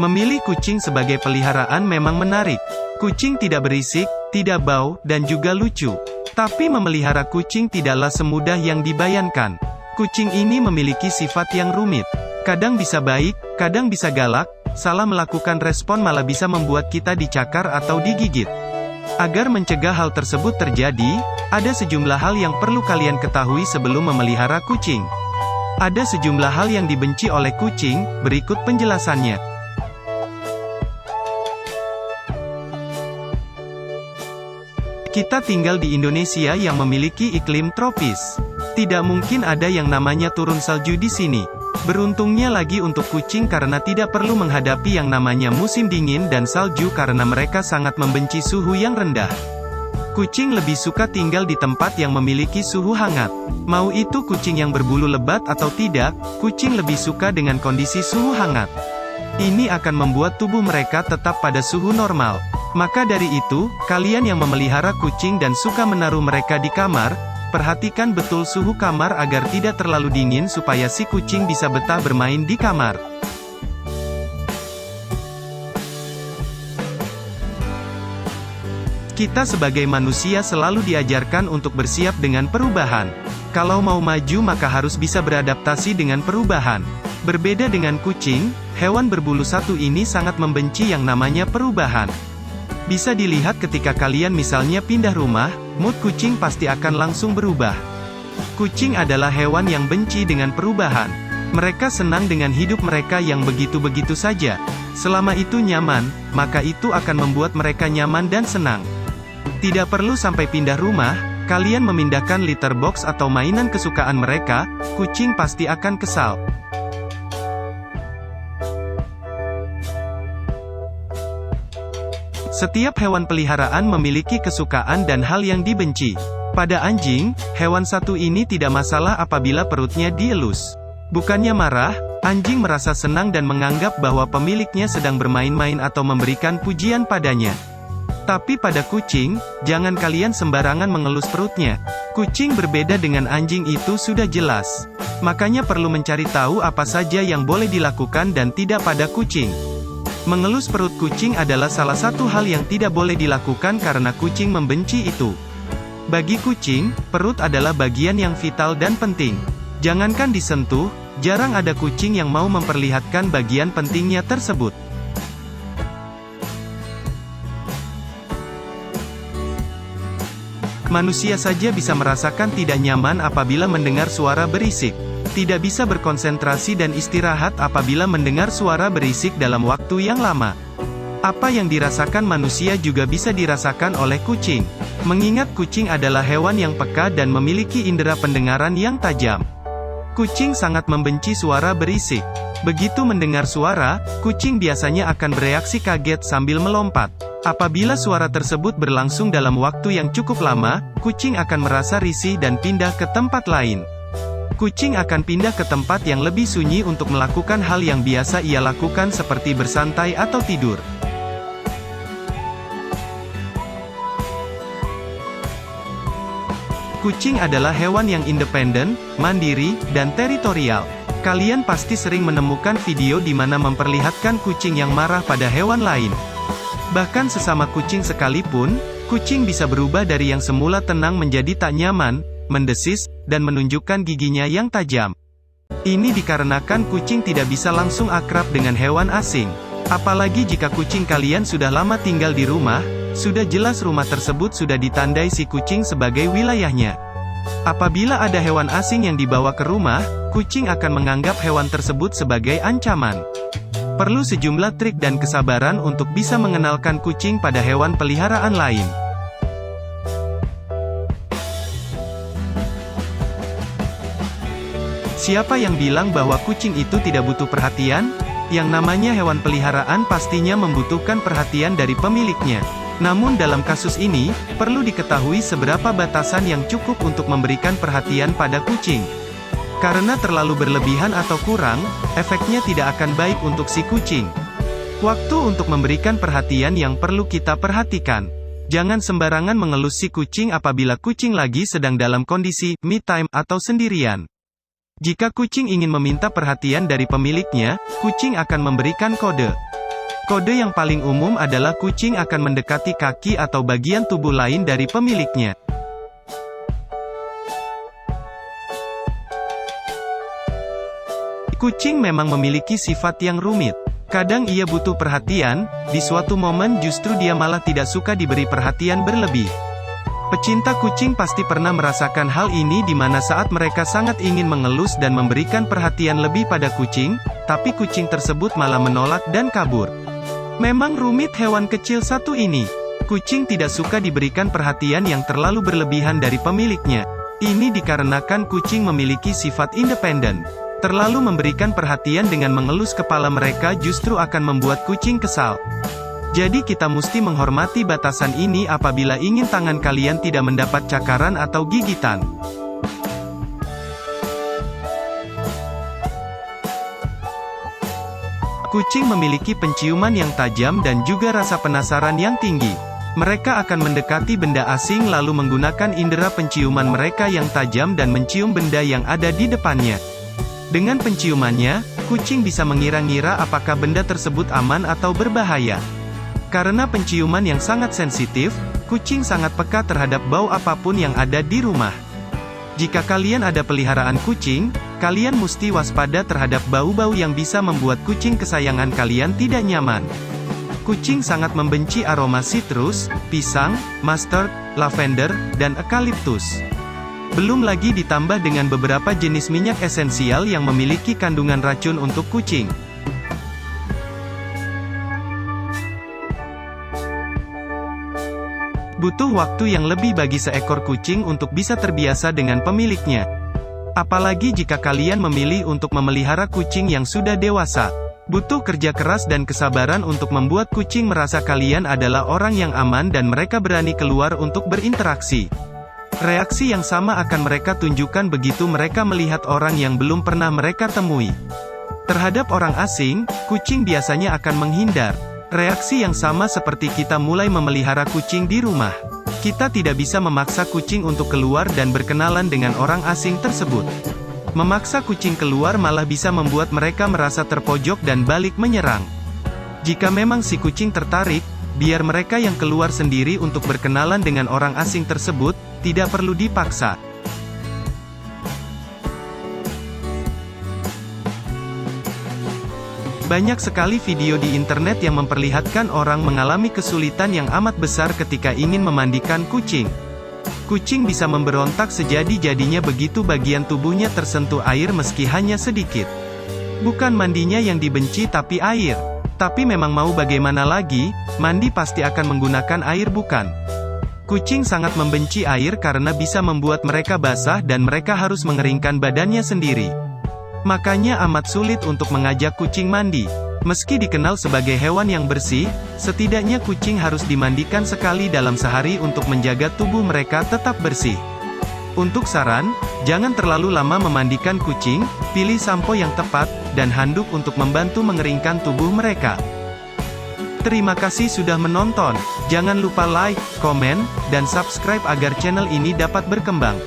Memilih kucing sebagai peliharaan memang menarik. Kucing tidak berisik, tidak bau, dan juga lucu. Tapi memelihara kucing tidaklah semudah yang dibayangkan. Kucing ini memiliki sifat yang rumit. Kadang bisa baik, kadang bisa galak, salah melakukan respon malah bisa membuat kita dicakar atau digigit. Agar mencegah hal tersebut terjadi, ada sejumlah hal yang perlu kalian ketahui sebelum memelihara kucing. Ada sejumlah hal yang dibenci oleh kucing, berikut penjelasannya. Kita tinggal di Indonesia yang memiliki iklim tropis. Tidak mungkin ada yang namanya turun salju di sini. Beruntungnya lagi untuk kucing karena tidak perlu menghadapi yang namanya musim dingin dan salju karena mereka sangat membenci suhu yang rendah. Kucing lebih suka tinggal di tempat yang memiliki suhu hangat. Mau itu kucing yang berbulu lebat atau tidak, kucing lebih suka dengan kondisi suhu hangat. Ini akan membuat tubuh mereka tetap pada suhu normal. Maka dari itu, kalian yang memelihara kucing dan suka menaruh mereka di kamar, perhatikan betul suhu kamar agar tidak terlalu dingin supaya si kucing bisa betah bermain di kamar. Kita sebagai manusia selalu diajarkan untuk bersiap dengan perubahan. Kalau mau maju maka harus bisa beradaptasi dengan perubahan. Berbeda dengan kucing, hewan berbulu satu ini sangat membenci yang namanya perubahan. Bisa dilihat ketika kalian misalnya pindah rumah, mood kucing pasti akan langsung berubah. Kucing adalah hewan yang benci dengan perubahan. Mereka senang dengan hidup mereka yang begitu-begitu saja. Selama itu nyaman, maka itu akan membuat mereka nyaman dan senang. Tidak perlu sampai pindah rumah, kalian memindahkan litter box atau mainan kesukaan mereka, kucing pasti akan kesal. Setiap hewan peliharaan memiliki kesukaan dan hal yang dibenci. Pada anjing, hewan satu ini tidak masalah apabila perutnya dielus. Bukannya marah, anjing merasa senang dan menganggap bahwa pemiliknya sedang bermain-main atau memberikan pujian padanya. Tapi pada kucing, jangan kalian sembarangan mengelus perutnya. Kucing berbeda dengan anjing itu sudah jelas. Makanya perlu mencari tahu apa saja yang boleh dilakukan dan tidak pada kucing. Mengelus perut kucing adalah salah satu hal yang tidak boleh dilakukan karena kucing membenci itu. Bagi kucing, perut adalah bagian yang vital dan penting. Jangankan disentuh, jarang ada kucing yang mau memperlihatkan bagian pentingnya tersebut. Manusia saja bisa merasakan tidak nyaman apabila mendengar suara berisik. Tidak bisa berkonsentrasi dan istirahat apabila mendengar suara berisik dalam waktu yang lama. Apa yang dirasakan manusia juga bisa dirasakan oleh kucing. Mengingat kucing adalah hewan yang peka dan memiliki indera pendengaran yang tajam. Kucing sangat membenci suara berisik. Begitu mendengar suara, kucing biasanya akan bereaksi kaget sambil melompat. Apabila suara tersebut berlangsung dalam waktu yang cukup lama, kucing akan merasa risih dan pindah ke tempat lain. Kucing akan pindah ke tempat yang lebih sunyi untuk melakukan hal yang biasa ia lakukan seperti bersantai atau tidur. Kucing adalah hewan yang independen, mandiri, dan teritorial. Kalian pasti sering menemukan video di mana memperlihatkan kucing yang marah pada hewan lain. Bahkan sesama kucing sekalipun, kucing bisa berubah dari yang semula tenang menjadi tak nyaman, mendesis, dan menunjukkan giginya yang tajam. Ini dikarenakan kucing tidak bisa langsung akrab dengan hewan asing. Apalagi jika kucing kalian sudah lama tinggal di rumah, sudah jelas rumah tersebut sudah ditandai si kucing sebagai wilayahnya. Apabila ada hewan asing yang dibawa ke rumah, kucing akan menganggap hewan tersebut sebagai ancaman. Perlu sejumlah trik dan kesabaran untuk bisa mengenalkan kucing pada hewan peliharaan lain. Siapa yang bilang bahwa kucing itu tidak butuh perhatian? Yang namanya hewan peliharaan pastinya membutuhkan perhatian dari pemiliknya. Namun dalam kasus ini, perlu diketahui seberapa batasan yang cukup untuk memberikan perhatian pada kucing. Karena terlalu berlebihan atau kurang, efeknya tidak akan baik untuk si kucing. Waktu untuk memberikan perhatian yang perlu kita perhatikan. Jangan sembarangan mengelus si kucing apabila kucing lagi sedang dalam kondisi me time atau sendirian. Jika kucing ingin meminta perhatian dari pemiliknya, kucing akan memberikan kode. Kode yang paling umum adalah kucing akan mendekati kaki atau bagian tubuh lain dari pemiliknya. Kucing memang memiliki sifat yang rumit. Kadang ia butuh perhatian, di suatu momen justru dia malah tidak suka diberi perhatian berlebih. Pecinta kucing pasti pernah merasakan hal ini di mana saat mereka sangat ingin mengelus dan memberikan perhatian lebih pada kucing, tapi kucing tersebut malah menolak dan kabur. Memang rumit hewan kecil satu ini. Kucing tidak suka diberikan perhatian yang terlalu berlebihan dari pemiliknya. Ini dikarenakan kucing memiliki sifat independen. Terlalu memberikan perhatian dengan mengelus kepala mereka justru akan membuat kucing kesal. Jadi kita mesti menghormati batasan ini apabila ingin tangan kalian tidak mendapat cakaran atau gigitan. Kucing memiliki penciuman yang tajam dan juga rasa penasaran yang tinggi. Mereka akan mendekati benda asing lalu menggunakan indera penciuman mereka yang tajam dan mencium benda yang ada di depannya. Dengan penciumannya, kucing bisa mengira-ngira apakah benda tersebut aman atau berbahaya. Karena penciuman yang sangat sensitif, kucing sangat peka terhadap bau apapun yang ada di rumah. Jika kalian ada peliharaan kucing, kalian mesti waspada terhadap bau-bau yang bisa membuat kucing kesayangan kalian tidak nyaman. Kucing sangat membenci aroma sitrus, pisang, mustard, lavender, dan eukaliptus. Belum lagi ditambah dengan beberapa jenis minyak esensial yang memiliki kandungan racun untuk kucing. Butuh waktu yang lebih bagi seekor kucing untuk bisa terbiasa dengan pemiliknya. Apalagi jika kalian memilih untuk memelihara kucing yang sudah dewasa. Butuh kerja keras dan kesabaran untuk membuat kucing merasa kalian adalah orang yang aman dan mereka berani keluar untuk berinteraksi. Reaksi yang sama akan mereka tunjukkan begitu mereka melihat orang yang belum pernah mereka temui. Terhadap orang asing, kucing biasanya akan menghindar. Reaksi yang sama seperti kita mulai memelihara kucing di rumah. Kita tidak bisa memaksa kucing untuk keluar dan berkenalan dengan orang asing tersebut. Memaksa kucing keluar malah bisa membuat mereka merasa terpojok dan balik menyerang. Jika memang si kucing tertarik, biar mereka yang keluar sendiri untuk berkenalan dengan orang asing tersebut, tidak perlu dipaksa. Banyak sekali video di internet yang memperlihatkan orang mengalami kesulitan yang amat besar ketika ingin memandikan kucing. Kucing bisa memberontak sejadi-jadinya begitu bagian tubuhnya tersentuh air meski hanya sedikit. Bukan mandinya yang dibenci tapi air. Tapi memang mau bagaimana lagi, mandi pasti akan menggunakan air bukan? Kucing sangat membenci air karena bisa membuat mereka basah dan mereka harus mengeringkan badannya sendiri. Makanya amat sulit untuk mengajak kucing mandi. Meski dikenal sebagai hewan yang bersih, setidaknya kucing harus dimandikan sekali dalam sehari untuk menjaga tubuh mereka tetap bersih. Untuk saran, jangan terlalu lama memandikan kucing, pilih sampo yang tepat, dan handuk untuk membantu mengeringkan tubuh mereka. Terima kasih sudah menonton. Jangan lupa like, komen, dan subscribe agar channel ini dapat berkembang.